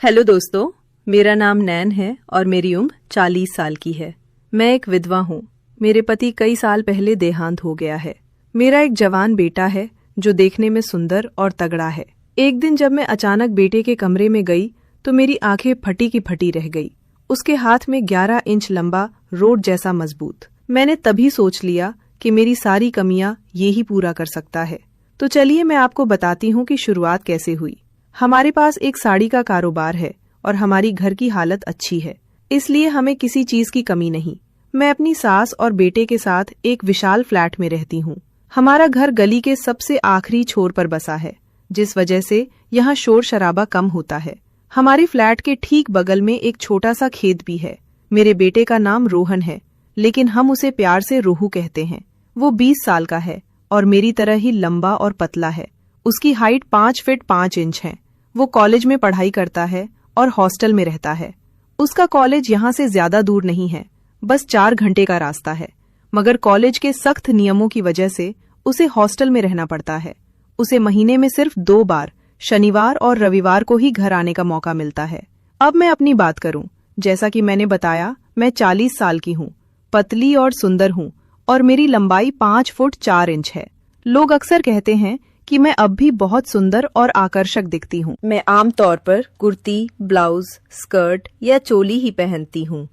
Hello दोस्तों, मेरा नाम नैन है और मेरी उम्र 40 साल की है। मैं एक विधवा हूँ। मेरे पति कई साल पहले देहांत हो गया है। मेरा एक जवान बेटा है जो देखने में सुंदर और तगड़ा है। एक दिन जब मैं अचानक बेटे के कमरे में गई तो मेरी आंखें फटी की फटी रह गई। उसके हाथ में 11 इंच लंबा रोड जैसा मजबूत। मैंने तभी सोच लिया कि मेरी सारी कमियां ये ही पूरा कर सकता है। तो चलिए मैं आपको बताती हूँ कि शुरुआत कैसे हुई। हमारे पास एक साड़ी का कारोबार है और हमारी घर की हालत अच्छी है, इसलिए हमें किसी चीज की कमी नहीं। मैं अपनी सास और बेटे के साथ एक विशाल फ्लैट में रहती हूँ। हमारा घर गली के सबसे आखिरी छोर पर बसा है, जिस वजह से यहाँ शोर शराबा कम होता है। हमारे फ्लैट के ठीक बगल में एक छोटा सा खेत भी है। मेरे बेटे का नाम रोहन है, लेकिन हम उसे प्यार से रोहू कहते हैं। वो 20 साल का है और मेरी तरह ही लंबा और पतला है। उसकी हाइट 5 फीट 5 इंच है। वो कॉलेज में पढ़ाई करता है और हॉस्टल में रहता है। उसका कॉलेज यहाँ से ज्यादा दूर नहीं है, बस 4 घंटे का रास्ता है। मगर कॉलेज के सख्त नियमों की वजह से उसे हॉस्टल में रहना पड़ता है। उसे महीने में सिर्फ 2 बार, शनिवार और रविवार को ही घर आने का मौका मिलता है। अब मैं अपनी बात करूं, जैसा कि मैंने बताया, मैं 40 साल की हूं, पतली और सुंदर हूं और मेरी लंबाई 5 फुट 4 इंच है। लोग अक्सर कहते हैं कि मैं अब भी बहुत सुंदर और आकर्षक दिखती हूँ। मैं आमतौर पर कुर्ती, ब्लाउज, स्कर्ट या चोली ही पहनती हूँ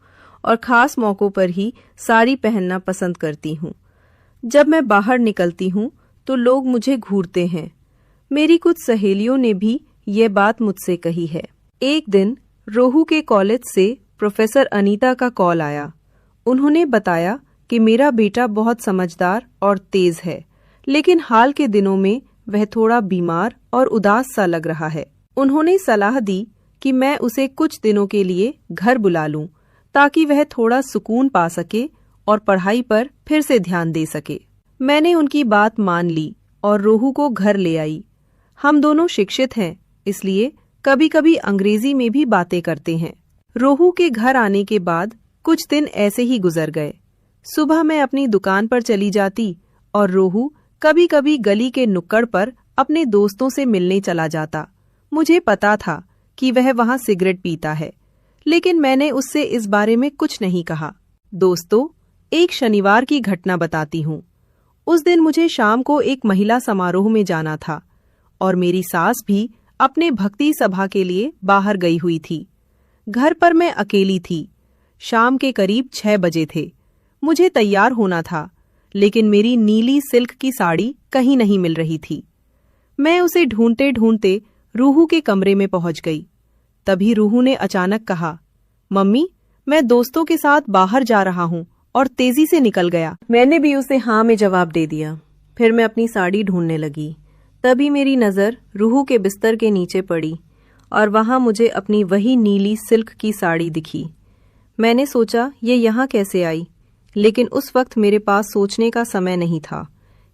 और खास मौकों पर ही साड़ी पहनना पसंद करती हूँ। जब मैं बाहर निकलती हूँ तो लोग मुझे घूरते हैं। मेरी कुछ सहेलियों ने भी ये बात मुझसे कही है। एक दिन रोहू के कॉलेज से प्रोफेसर अनीता का कॉल आया। उन्होंने बताया कि मेरा बेटा बहुत समझदार और तेज है, लेकिन हाल के दिनों में वह थोड़ा बीमार और उदास सा लग रहा है। उन्होंने सलाह दी कि मैं उसे कुछ दिनों के लिए घर बुला लूं, ताकि वह थोड़ा सुकून पा सके और पढ़ाई पर फिर से ध्यान दे सके। मैंने उनकी बात मान ली और रोहू को घर ले आई। हम दोनों शिक्षित हैं, इसलिए कभी कभी अंग्रेजी में भी बातें करते हैं। रोहू के घर आने के बाद कुछ दिन ऐसे ही गुजर गए। सुबह मैं अपनी दुकान पर चली जाती और रोहू कभी कभी गली के नुक्कड़ पर अपने दोस्तों से मिलने चला जाता। मुझे पता था कि वह वहां सिगरेट पीता है, लेकिन मैंने उससे इस बारे में कुछ नहीं कहा। दोस्तों, एक शनिवार की घटना बताती हूँ। उस दिन मुझे शाम को एक महिला समारोह में जाना था और मेरी सास भी अपने भक्ति सभा के लिए बाहर गई हुई थी। घर पर मैं अकेली थी। शाम के करीब 6 बजे थे। मुझे तैयार होना था, लेकिन मेरी नीली सिल्क की साड़ी कहीं नहीं मिल रही थी। मैं उसे ढूंढते ढूंढते रूहू के कमरे में पहुंच गई। तभी रूहू ने अचानक कहा, मम्मी, मैं दोस्तों के साथ बाहर जा रहा हूँ, और तेजी से निकल गया। मैंने भी उसे हाँ में जवाब दे दिया। फिर मैं अपनी साड़ी ढूंढने लगी। तभी मेरी नजर रूहू के बिस्तर के नीचे पड़ी और वहां मुझे अपनी वही नीली सिल्क की साड़ी दिखी। मैंने सोचा ये यहाँ कैसे आई, लेकिन उस वक्त मेरे पास सोचने का समय नहीं था,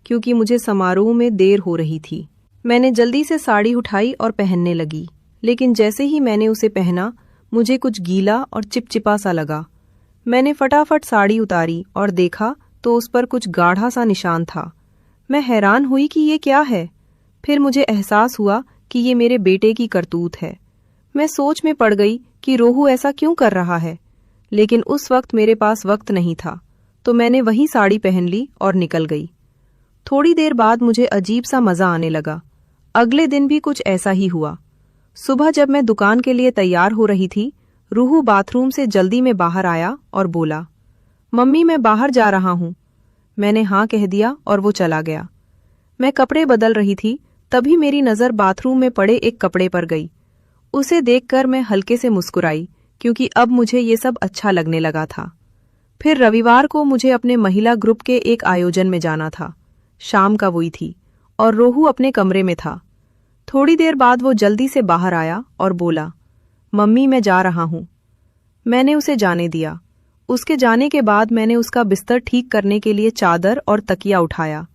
क्योंकि मुझे समारोह में देर हो रही थी। मैंने जल्दी से साड़ी उठाई और पहनने लगी, लेकिन जैसे ही मैंने उसे पहना मुझे कुछ गीला और चिपचिपा सा लगा। मैंने फटाफट साड़ी उतारी और देखा तो उस पर कुछ गाढ़ा सा निशान था। मैं हैरान हुई कि ये क्या है। फिर मुझे एहसास हुआ कि ये मेरे बेटे की करतूत है। मैं सोच में पड़ गई कि रोहू ऐसा क्यों कर रहा है, लेकिन उस वक्त मेरे पास वक्त नहीं था, तो मैंने वही साड़ी पहन ली और निकल गई। थोड़ी देर बाद मुझे अजीब सा मजा आने लगा। अगले दिन भी कुछ ऐसा ही हुआ। सुबह जब मैं दुकान के लिए तैयार हो रही थी, रूहू बाथरूम से जल्दी में बाहर आया और बोला, मम्मी, मैं बाहर जा रहा हूँ। मैंने हाँ कह दिया और वो चला गया। मैं कपड़े बदल रही थी, तभी मेरी नजर बाथरूम में पड़े एक कपड़े पर गई। उसे देखकर मैं हल्के से मुस्कुराई, क्योंकि अब मुझे ये सब अच्छा लगने लगा था। फिर रविवार को मुझे अपने महिला ग्रुप के एक आयोजन में जाना था। शाम का हुई थी और रोहू अपने कमरे में था। थोड़ी देर बाद वो जल्दी से बाहर आया और बोला, मम्मी, मैं जा रहा हूँ। मैंने उसे जाने दिया। उसके जाने के बाद मैंने उसका बिस्तर ठीक करने के लिए चादर और तकिया उठाया।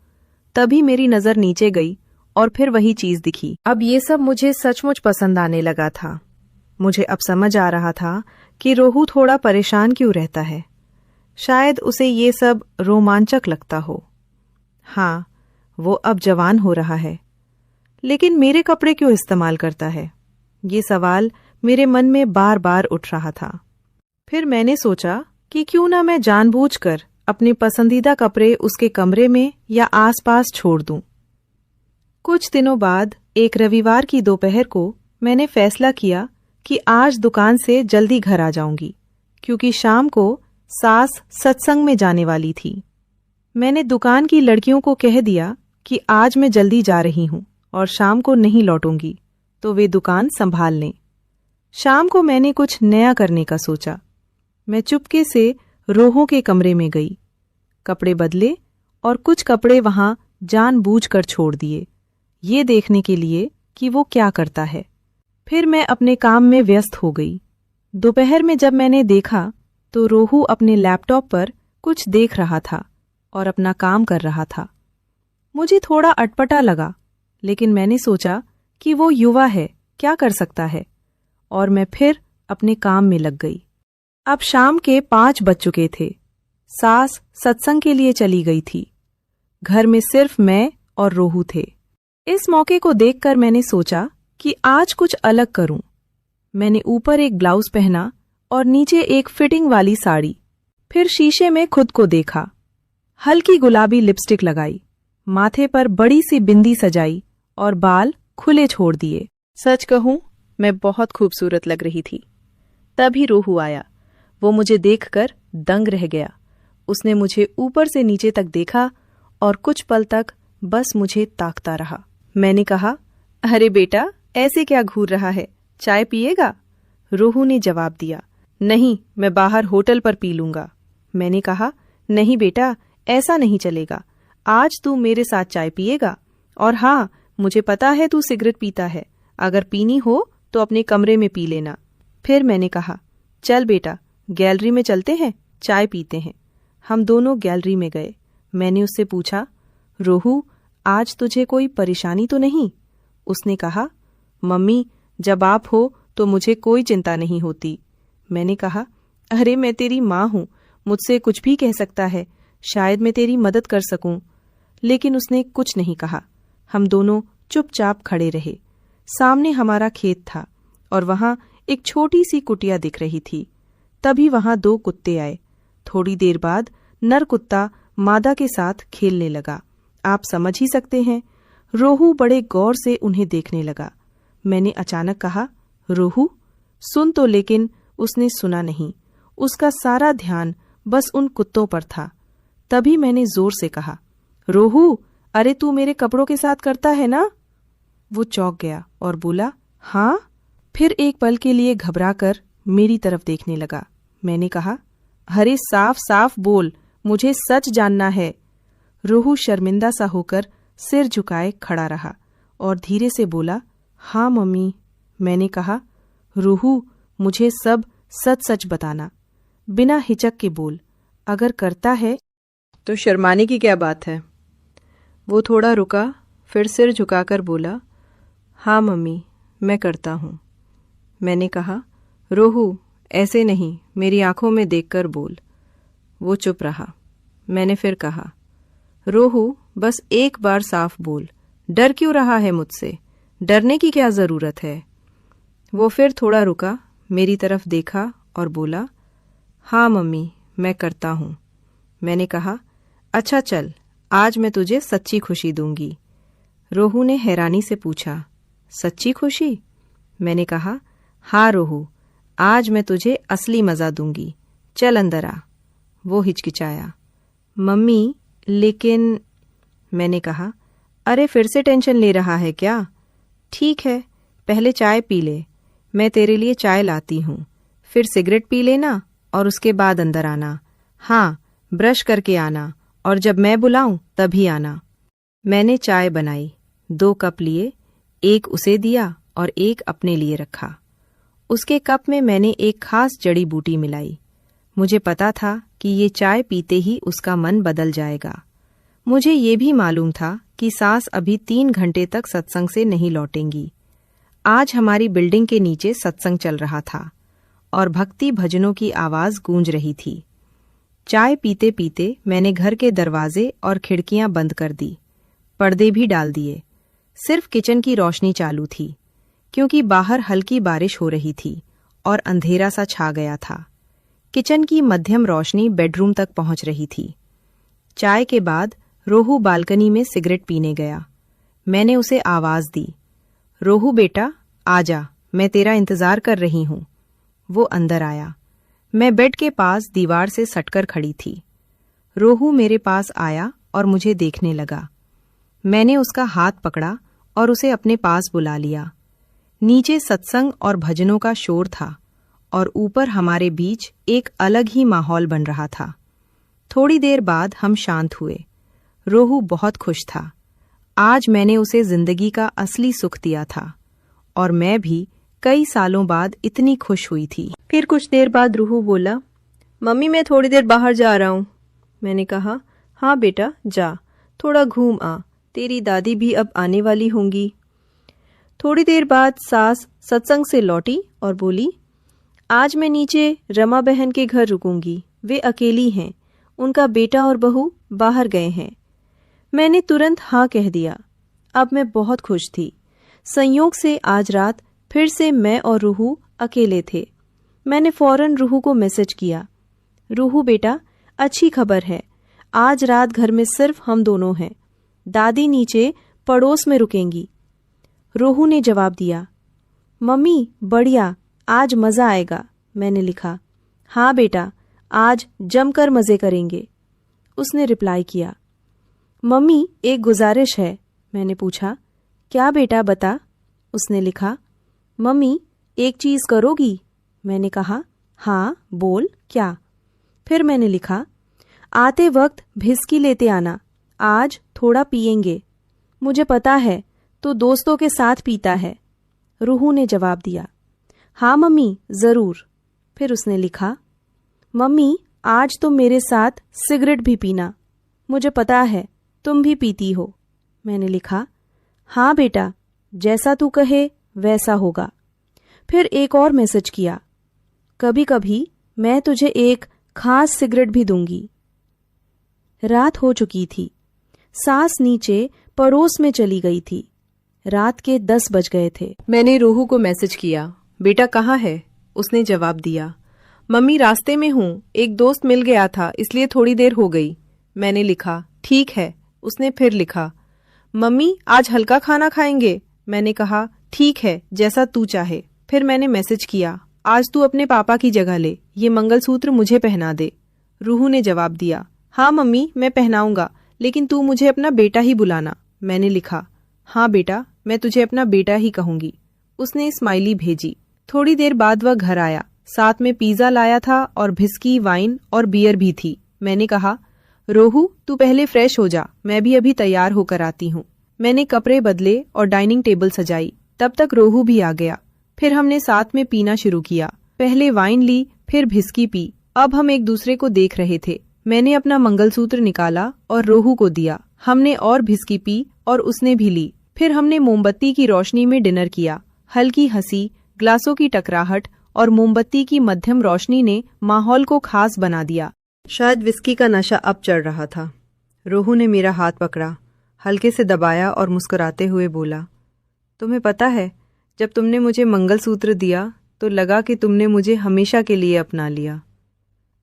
तभी मेरी नजर नीचे गई और फिर वही चीज दिखी। अब ये सब मुझे सचमुच पसंद आने लगा था। मुझे अब समझ आ रहा था कि रोहू थोड़ा परेशान क्यों रहता है। शायद उसे ये सब रोमांचक लगता हो। हाँ, वो अब जवान हो रहा है, लेकिन मेरे कपड़े क्यों इस्तेमाल करता है? ये सवाल मेरे मन में बार बार उठ रहा था। फिर मैंने सोचा कि क्यों ना मैं जानबूझकर अपने पसंदीदा कपड़े उसके कमरे में या आसपास छोड़ दूं। कुछ दिनों बाद एक रविवार की दोपहर को मैंने फैसला किया कि आज दुकान से जल्दी घर आ जाऊंगी, क्योंकि शाम को सास सत्संग में जाने वाली थी। मैंने दुकान की लड़कियों को कह दिया कि आज मैं जल्दी जा रही हूं और शाम को नहीं लौटूंगी, तो वे दुकान संभाल लें। शाम को मैंने कुछ नया करने का सोचा। मैं चुपके से रोहों के कमरे में गई, कपड़े बदले और कुछ कपड़े वहां जानबूझकर छोड़ दिए, ये देखने के लिए कि वो क्या करता है। फिर मैं अपने काम में व्यस्त हो गई। दोपहर में जब मैंने देखा तो रोहू अपने लैपटॉप पर कुछ देख रहा था और अपना काम कर रहा था। मुझे थोड़ा अटपटा लगा, लेकिन मैंने सोचा कि वो युवा है, क्या कर सकता है, और मैं फिर अपने काम में लग गई। अब शाम के 5 बज चुके थे। सास सत्संग के लिए चली गई थी। घर में सिर्फ मैं और रोहू थे। इस मौके को देखकर मैंने सोचा कि आज कुछ अलग करूं। मैंने ऊपर एक ब्लाउज पहना और नीचे एक फिटिंग वाली साड़ी। फिर शीशे में खुद को देखा। हल्की गुलाबी लिपस्टिक लगाई, माथे पर बड़ी सी बिंदी सजाई और बाल खुले छोड़ दिए। सच कहूं, मैं बहुत खूबसूरत लग रही थी। तभी रोहू आया। वो मुझे देखकर दंग रह गया। उसने मुझे ऊपर से नीचे तक देखा और कुछ पल तक बस मुझे ताकता रहा। मैंने कहा, अरे बेटा, ऐसे क्या घूर रहा है, चाय पिएगा? रोहू ने जवाब दिया, नहीं, मैं बाहर होटल पर पी लूंगा। मैंने कहा, नहीं बेटा, ऐसा नहीं चलेगा। आज तू मेरे साथ चाय पिएगा। और हाँ, मुझे पता है तू सिगरेट पीता है। अगर पीनी हो तो अपने कमरे में पी लेना। फिर मैंने कहा, चल बेटा, गैलरी में चलते हैं, चाय पीते हैं। हम दोनों गैलरी में गए। मैंने उससे पूछा, रोहू, आज तुझे कोई परेशानी तो नहीं? उसने कहा, मम्मी, जब आप हो तो मुझे कोई चिंता नहीं होती। मैंने कहा, अरे मैं तेरी माँ हूं, मुझसे कुछ भी कह सकता है, शायद मैं तेरी मदद कर सकूं। लेकिन उसने कुछ नहीं कहा। हम दोनों चुपचाप खड़े रहे। सामने हमारा खेत था और वहां एक छोटी सी कुटिया दिख रही थी। तभी वहां 2 कुत्ते आए। थोड़ी देर बाद नर कुत्ता मादा के साथ खेलने लगा। आप समझ ही सकते हैं। रोहू बड़े गौर से उन्हें देखने लगा। मैंने अचानक कहा, रोहू सुन तो, लेकिन उसने सुना नहीं। उसका सारा ध्यान बस उन कुत्तों पर था। तभी मैंने जोर से कहा, रोहू, अरे तू मेरे कपड़ों के साथ करता है ना? वो चौंक गया और बोला, हाँ। फिर एक पल के लिए घबराकर मेरी तरफ देखने लगा। मैंने कहा, अरे साफ साफ बोल, मुझे सच जानना है। रोहू शर्मिंदा सा होकर सिर झुकाए खड़ा रहा और धीरे से बोला, हाँ मम्मी। मैंने कहा, रोहू, मुझे सब सच सच बताना, बिना हिचक के बोल। अगर करता है तो शर्माने की क्या बात है? वो थोड़ा रुका, फिर सिर झुकाकर बोला, हाँ मम्मी, मैं करता हूँ। मैंने कहा, रोहू, ऐसे नहीं, मेरी आंखों में देखकर बोल। वो चुप रहा। मैंने फिर कहा, रोहू, बस एक बार साफ बोल, डर क्यों रहा है मुझसे? डरने की क्या जरूरत है? वो फिर थोड़ा रुका, मेरी तरफ देखा और बोला, हाँ मम्मी, मैं करता हूँ। मैंने कहा, अच्छा चल, आज मैं तुझे सच्ची खुशी दूंगी। रोहू ने हैरानी से पूछा, सच्ची खुशी? मैंने कहा, हाँ रोहू, आज मैं तुझे असली मजा दूंगी, चल अंदर आ। वो हिचकिचाया, मम्मी, लेकिन। मैंने कहा, अरे फिर से टेंशन ले रहा है क्या? ठीक है, पहले चाय पी ले, मैं तेरे लिए चाय लाती हूँ। फिर सिगरेट पी लेना और उसके बाद अंदर आना। हाँ, ब्रश करके आना और जब मैं बुलाऊं तभी आना। मैंने चाय बनाई, 2 कप लिए, एक उसे दिया और एक अपने लिए रखा। उसके कप में मैंने एक खास जड़ी बूटी मिलाई। मुझे पता था कि ये चाय पीते ही उसका मन बदल जाएगा। मुझे ये भी मालूम था कि सास अभी 3 घंटे तक सत्संग से नहीं लौटेंगी। आज हमारी बिल्डिंग के नीचे सत्संग चल रहा था और भक्ति भजनों की आवाज गूंज रही थी। चाय पीते पीते मैंने घर के दरवाजे और खिड़कियां बंद कर दी, पर्दे भी डाल दिए। सिर्फ किचन की रोशनी चालू थी। क्योंकि बाहर हल्की बारिश हो रही थी और अंधेरा सा छा गया था। किचन की मध्यम रोशनी बेडरूम तक पहुंच रही थी। चाय के बाद रोहू बालकनी में सिगरेट पीने गया। मैंने उसे आवाज दी, रोहू बेटा आजा, मैं तेरा इंतजार कर रही हूं। वो अंदर आया। मैं बेड के पास दीवार से सटकर खड़ी थी। रोहू मेरे पास आया और मुझे देखने लगा। मैंने उसका हाथ पकड़ा और उसे अपने पास बुला लिया। नीचे सत्संग और भजनों का शोर था और ऊपर हमारे बीच एक अलग ही माहौल बन रहा था। थोड़ी देर बाद हम शांत हुए। रोहू बहुत खुश था। आज मैंने उसे जिंदगी का असली सुख दिया था और मैं भी कई सालों बाद इतनी खुश हुई थी। फिर कुछ देर बाद रोहू बोला, मम्मी मैं थोड़ी देर बाहर जा रहा हूँ। मैंने कहा, हाँ बेटा जा, थोड़ा घूम आ, तेरी दादी भी अब आने वाली होंगी। थोड़ी देर बाद सास सत्संग से लौटी और बोली, आज मैं नीचे रमा बहन के घर रुकूंगी, वे अकेली हैं, उनका बेटा और बहू बाहर गए हैं। मैंने तुरंत हाँ कह दिया। अब मैं बहुत खुश थी। संयोग से आज रात फिर से मैं और रूहू अकेले थे। मैंने फौरन रूहू को मैसेज किया, रूहू बेटा अच्छी खबर है, आज रात घर में सिर्फ हम दोनों हैं, दादी नीचे पड़ोस में रुकेंगी। रोहू ने जवाब दिया, मम्मी बढ़िया, आज मजा आएगा। मैंने लिखा, हाँ बेटा आज जमकर मजे करेंगे। उसने रिप्लाई किया, मम्मी एक गुजारिश है। मैंने पूछा, क्या बेटा बता। उसने लिखा, मम्मी एक चीज करोगी। मैंने कहा, हाँ बोल क्या। फिर मैंने लिखा, आते वक्त भिस्की लेते आना, आज थोड़ा पिएंगे। मुझे पता है तो दोस्तों के साथ पीता है। रूहू ने जवाब दिया, हाँ मम्मी जरूर। फिर उसने लिखा, मम्मी आज तुम मेरे साथ सिगरेट भी पीना, मुझे पता है तुम भी पीती हो। मैंने लिखा, हाँ बेटा जैसा तू कहे वैसा होगा। फिर एक और मैसेज किया, कभी कभी मैं तुझे एक खास सिगरेट भी दूंगी। रात हो चुकी थी। सास नीचे पड़ोस में चली गई थी। रात के 10 बज गए थे। मैंने रोहू को मैसेज किया, बेटा कहाँ है। उसने जवाब दिया, मम्मी रास्ते में हूँ, एक दोस्त मिल गया था इसलिए थोड़ी देर हो गई। मैंने लिखा, ठीक है। उसने फिर लिखा, मम्मी आज हल्का खाना खाएंगे। मैंने कहा, ठीक है जैसा तू चाहे। फिर मैंने मैसेज किया, आज तू अपने पापा की जगह ले, ये मंगलसूत्र मुझे पहना दे। रूहू ने जवाब दिया, हाँ मम्मी मैं पहनाऊंगा, लेकिन तू मुझे अपना बेटा ही बुलाना। मैंने लिखा, हाँ बेटा मैं तुझे अपना बेटा ही कहूंगी। उसने स्माइली भेजी। थोड़ी देर बाद वह घर आया, साथ में पिज्जा लाया था और भिस्की, वाइन और बियर भी थी। मैंने कहा, रोहू तू पहले फ्रेश हो जा, मैं भी अभी तैयार होकर आती हूँ। मैंने कपड़े बदले और डाइनिंग टेबल सजाई। तब तक रोहू भी आ गया। फिर हमने साथ में पीना शुरू किया। पहले वाइन ली, फिर भिस्की पी। अब हम एक दूसरे को देख रहे थे। मैंने अपना मंगलसूत्र निकाला और रोहू को दिया। हमने और भिस्की पी और उसने भी ली। फिर हमने मोमबत्ती की रोशनी में डिनर किया। हल्की हंसी, ग्लासों की टकराहट और मोमबत्ती की मध्यम रोशनी ने माहौल को खास बना दिया। शायद विस्की का नशा अब चढ़ रहा था। रोहू ने मेरा हाथ पकड़ा, हल्के से दबाया और मुस्कुराते हुए बोला, तुम्हें पता है जब तुमने मुझे मंगलसूत्र दिया तो लगा कि तुमने मुझे हमेशा के लिए अपना लिया।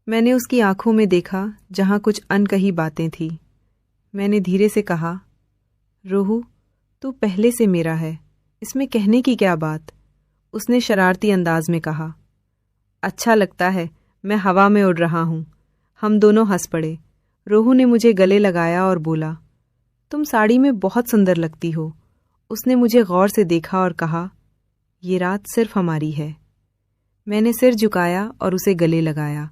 मैंने उसकी आंखों में देखा जहां कुछ अनकही बातें थी। मैंने धीरे से कहा, रोहू तू पहले से मेरा है, इसमें कहने की क्या बात। उसने शरारती अंदाज में कहा, अच्छा लगता है, मैं हवा में उड़ रहा हूँ। हम दोनों हंस पड़े। रोहू ने मुझे गले लगाया और बोला, तुम साड़ी में बहुत सुंदर लगती हो। उसने मुझे गौर से देखा और कहा, ये रात सिर्फ हमारी है। मैंने सिर झुकाया और उसे गले लगाया।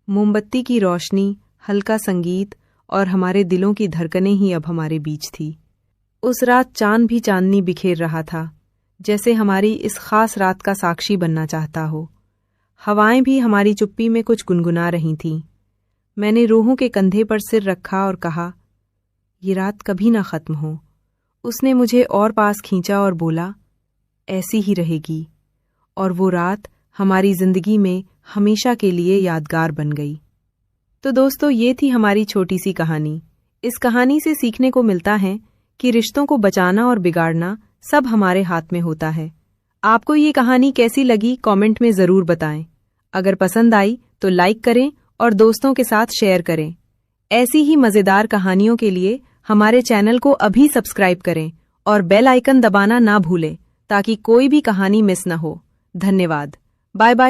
मोमबत्ती की रोशनी, हल्का संगीत और हमारे दिलों की धड़कनें ही अब हमारे बीच थी। उस रात चांद भी चांदनी बिखेर रहा था, जैसे हमारी इस खास रात का साक्षी बनना चाहता हो। हवाएं भी हमारी चुप्पी में कुछ गुनगुना रही थीं। मैंने रोहू के कंधे पर सिर रखा और कहा, ये रात कभी ना खत्म हो। उसने मुझे और पास खींचा और बोला, ऐसी ही रहेगी। और वो रात हमारी जिंदगी में हमेशा के लिए यादगार बन गई। तो दोस्तों, ये थी हमारी छोटी सी कहानी। इस कहानी से सीखने को मिलता है कि रिश्तों को बचाना और बिगाड़ना सब हमारे हाथ में होता है। आपको ये कहानी कैसी लगी कमेंट में ज़रूर बताएं। अगर पसंद आई तो लाइक करें और दोस्तों के साथ शेयर करें। ऐसी ही मज़ेदार कहानियों के लिए हमारे चैनल को अभी सब्सक्राइब करें और बेल आइकन दबाना ना भूलें ताकि कोई भी कहानी मिस न हो। धन्यवाद। Bye bye.